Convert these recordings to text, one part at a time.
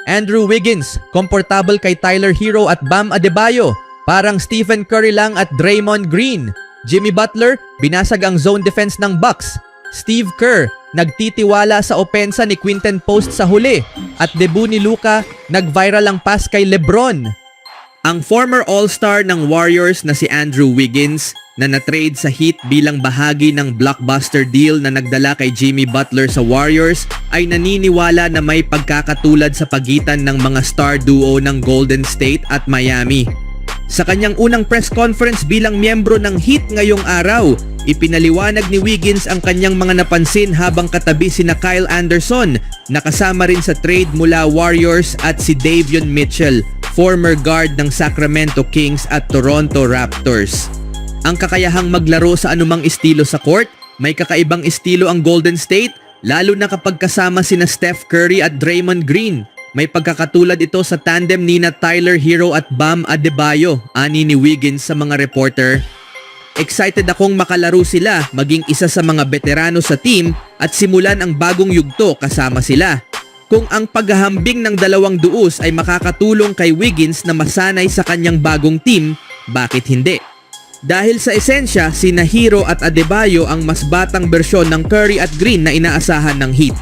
Andrew Wiggins, komportable kay Tyler Hero at Bam Adebayo. Parang Stephen Curry lang at Draymond Green. Jimmy Butler, binasag ang zone defense ng Bucks. Steve Kerr, nagtitiwala sa opensa ni Quinten Post sa huli. At debut ni Luka, nag-viral ang pass kay LeBron. Ang former All-Star ng Warriors na si Andrew Wiggins na na-trade sa Heat bilang bahagi ng blockbuster deal na nagdala kay Jimmy Butler sa Warriors ay naniniwala na may pagkakatulad sa pagitan ng mga star duo ng Golden State at Miami. Sa kanyang unang press conference bilang miyembro ng Heat ngayong araw, ipinaliwanag ni Wiggins ang kanyang mga napansin habang katabi sina Kyle Anderson na kasama rin sa trade mula Warriors at si Davion Mitchell, former guard ng Sacramento Kings at Toronto Raptors. Ang kakayahang maglaro sa anumang estilo sa court, may kakaibang estilo ang Golden State, lalo na kapag kasama sina Steph Curry at Draymond Green. May pagkakatulad ito sa tandem nina Tyler Hero at Bam Adebayo, ani ni Wiggins sa mga reporter. Excited akong makalaro sila, maging isa sa mga veterano sa team at simulan ang bagong yugto kasama sila. Kung ang paghahambing ng dalawang duos ay makakatulong kay Wiggins na masanay sa kanyang bagong team, bakit hindi? Dahil sa esensya, sina Hero at Adebayo ang mas batang bersyon ng Curry at Green na inaasahan ng Heat.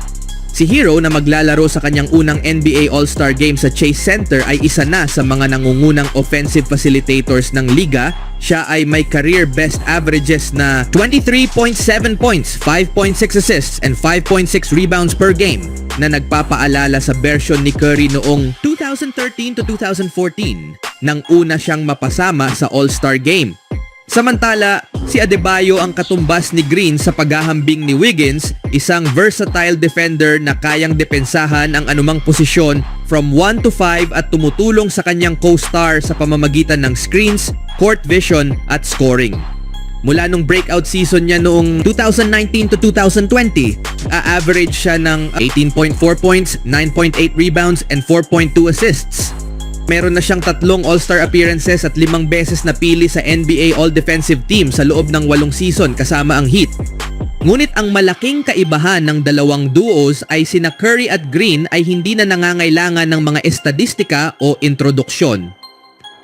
Si Hero na maglalaro sa kanyang unang NBA All-Star Game sa Chase Center ay isa na sa mga nangungunang offensive facilitators ng liga. Siya ay may career best averages na 23.7 points, 5.6 assists, and 5.6 rebounds per game na nagpapaalala sa version ni Curry noong 2013 to 2014 nang una siyang mapasama sa All-Star Game. Samantala, si Adebayo ang katumbas ni Green sa paghahambing ni Wiggins, isang versatile defender na kayang depensahan ang anumang posisyon from 1 to 5 at tumutulong sa kanyang co-star sa pamamagitan ng screens, court vision at scoring. Mula nung breakout season niya noong 2019 to 2020, a-average siya ng 18.4 points, 9.8 rebounds and 4.2 assists. Meron na siyang 3 All-Star appearances at 5 beses napili sa NBA All-Defensive Team sa loob ng 8 season kasama ang Heat. Ngunit ang malaking kaibahan ng dalawang duos ay sina Curry at Green ay hindi na nangangailangan ng mga estadistika o introduksyon.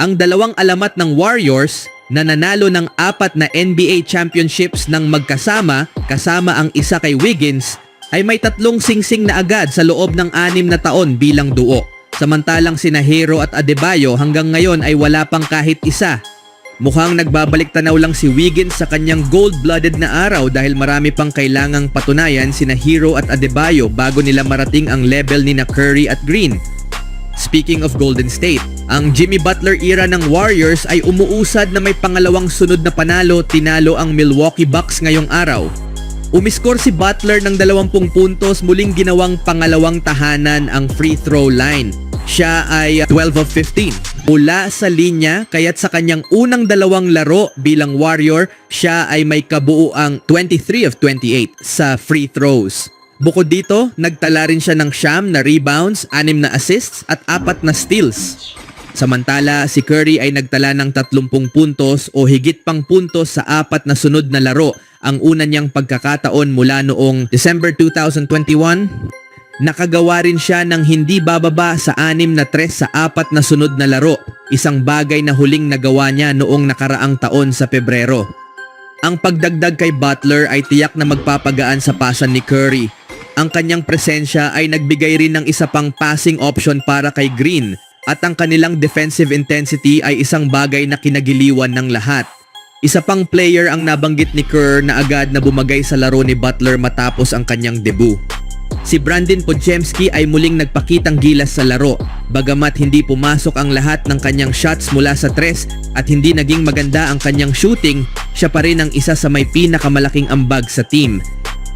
Ang dalawang alamat ng Warriors na nanalo ng 4 na NBA championships ng magkasama kasama ang isa kay Wiggins ay may 3 singsing na agad sa loob ng 6 na taon bilang duo. Samantalang sina Hero at Adebayo hanggang ngayon ay wala pang kahit isa. Mukhang nagbabalik tanaw lang si Wiggins sa kanyang gold-blooded na araw dahil marami pang kailangang patunayan sina Hero at Adebayo bago nila marating ang level ni na Curry at Green. Speaking of Golden State, ang Jimmy Butler era ng Warriors ay umuusad na may pangalawang sunod na panalo, tinalo ang Milwaukee Bucks ngayong araw. Umiskor si Butler ng 20 puntos, muling ginawang pangalawang tahanan ang free throw line. Siya ay 12 of 15 mula sa linya, kaya't sa kanyang unang 2 laro bilang Warrior, siya ay may kabuuang 23 of 28 sa free throws. Bukod dito, nagtala rin siya ng 9 na rebounds, 6 na assists at 4 na steals. Samantala, si Curry ay nagtala ng 30 puntos o higit pang puntos sa 4 na sunod na laro, ang una niyang pagkakataon mula noong December 2021. Nakagawa rin siya ng hindi bababa sa 6 na tres sa 4 na sunod na laro, isang bagay na huling nagawa niya noong nakaraang taon sa Pebrero. Ang pagdagdag kay Butler ay tiyak na magpapagaan sa pasan ni Curry. Ang kanyang presensya ay nagbigay rin ng isa pang passing option para kay Green at ang kanilang defensive intensity ay isang bagay na kinagiliwan ng lahat. Isa pang player ang nabanggit ni Kerr na agad na bumagay sa laro ni Butler matapos ang kanyang debut. Si Brandon Podziemski ay muling nagpakitang gilas sa laro, bagamat hindi pumasok ang lahat ng kanyang shots mula sa tres at hindi naging maganda ang kanyang shooting, siya pa rin ang isa sa may pinakamalaking ambag sa team.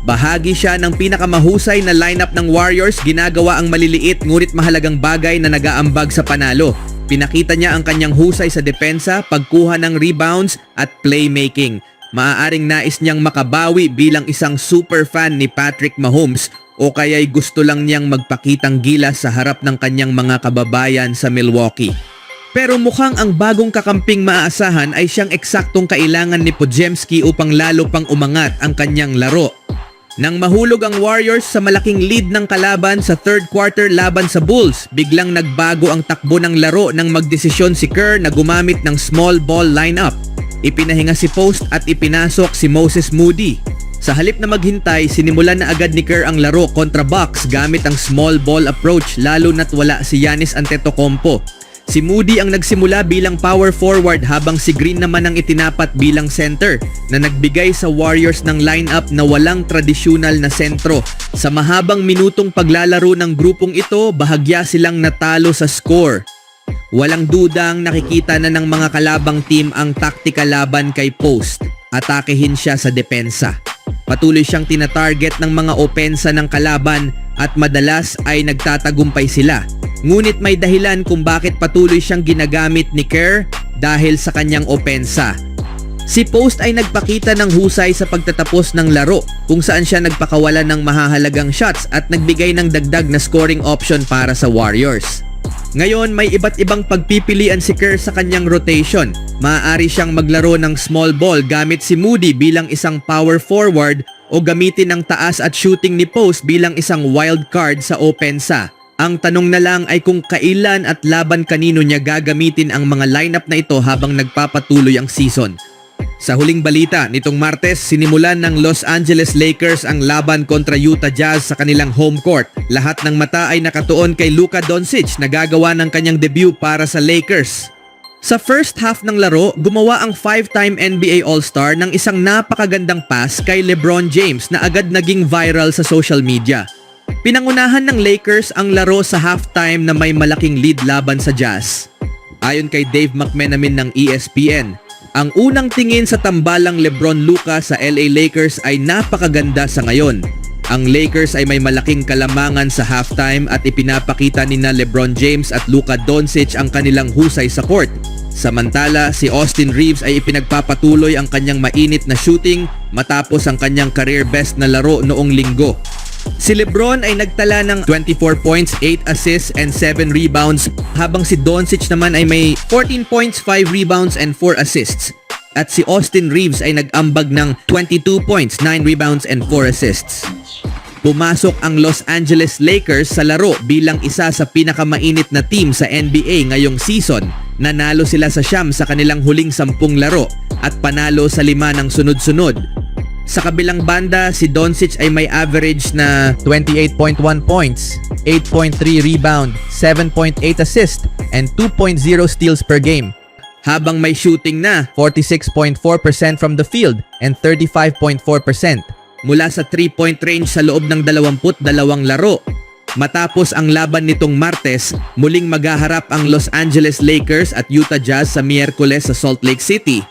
Bahagi siya ng pinakamahusay na lineup ng Warriors, ginagawa ang maliliit ngunit mahalagang bagay na nag-aambag sa panalo. Pinakita niya ang kanyang husay sa depensa, pagkuha ng rebounds at playmaking. Maaaring nais niyang makabawi bilang isang super fan ni Patrick Mahomes o kaya'y gusto lang niyang magpakitang gilas sa harap ng kanyang mga kababayan sa Milwaukee. Pero mukhang ang bagong kakamping maaasahan ay siyang eksaktong kailangan ni Podziemski upang lalo pang umangat ang kanyang laro. Nang mahulog ang Warriors sa malaking lead ng kalaban sa third quarter laban sa Bulls, biglang nagbago ang takbo ng laro nang magdesisyon si Kerr na gumamit ng small ball lineup. Ipinahinga si Post at ipinasok si Moses Moody. Sa halip na maghintay, sinimulan na agad ni Kerr ang laro kontra Bucks gamit ang small ball approach lalo na't wala si Giannis Antetokounmpo. Si Moody ang nagsimula bilang power forward habang si Green naman ang itinapat bilang center na nagbigay sa Warriors ng lineup na walang tradisyonal na sentro. Sa mahabang minutong paglalaro ng grupong ito, bahagya silang natalo sa score. Walang dudang nakikita na ng mga kalabang team ang taktika laban kay Post. Atakehin siya sa depensa. Patuloy siyang tinatarget ng mga opensa ng kalaban at madalas ay nagtatagumpay sila. Ngunit may dahilan kung bakit patuloy siyang ginagamit ni Kerr dahil sa kanyang opensa. Si Post ay nagpakita ng husay sa pagtatapos ng laro kung saan siya nagpakawala ng mahahalagang shots at nagbigay ng dagdag na scoring option para sa Warriors. Ngayon may iba't ibang pagpipilian si Kerr sa kanyang rotation. Maaari siyang maglaro ng small ball gamit si Moody bilang isang power forward o gamitin ang taas at shooting ni Post bilang isang wild card sa opensa. Ang tanong na lang ay kung kailan at laban kanino niya gagamitin ang mga lineup na ito habang nagpapatuloy ang season. Sa huling balita, nitong Martes, sinimulan ng Los Angeles Lakers ang laban kontra Utah Jazz sa kanilang home court. Lahat ng mata ay nakatuon kay Luka Doncic na gagawa ng kanyang debut para sa Lakers. Sa first half ng laro, gumawa ang 5-time NBA All-Star ng isang napakagandang pass kay LeBron James na agad naging viral sa social media. Pinangunahan ng Lakers ang laro sa halftime na may malaking lead laban sa Jazz. Ayon kay Dave McMenamin ng ESPN, ang unang tingin sa tambalang LeBron-Luka sa LA Lakers ay napakaganda sa ngayon. Ang Lakers ay may malaking kalamangan sa halftime at ipinapakita nina LeBron James at Luka Doncic ang kanilang husay sa court. Samantala, si Austin Reeves ay ipinagpapatuloy ang kanyang mainit na shooting matapos ang kanyang career best na laro noong linggo. Si LeBron ay nagtala ng 24 points, 8 assists and 7 rebounds habang si Doncic naman ay may 14 points, 5 rebounds and 4 assists. At si Austin Reeves ay nag-ambag ng 22 points, 9 rebounds and 4 assists. Pumasok ang Los Angeles Lakers sa laro bilang isa sa pinakamainit na team sa NBA ngayong season. Nanalo sila sa siyam sa kanilang huling 10 laro at panalo sa 5 ng sunod-sunod. Sa kabilang banda, si Doncic ay may average na 28.1 points, 8.3 rebound, 7.8 assist, and 2.0 steals per game. Habang may shooting na 46.4% from the field and 35.4% mula sa 3-point range sa loob ng 22 laro. Matapos ang laban nitong Martes, muling maghaharap ang Los Angeles Lakers at Utah Jazz sa Miyerkules sa Salt Lake City.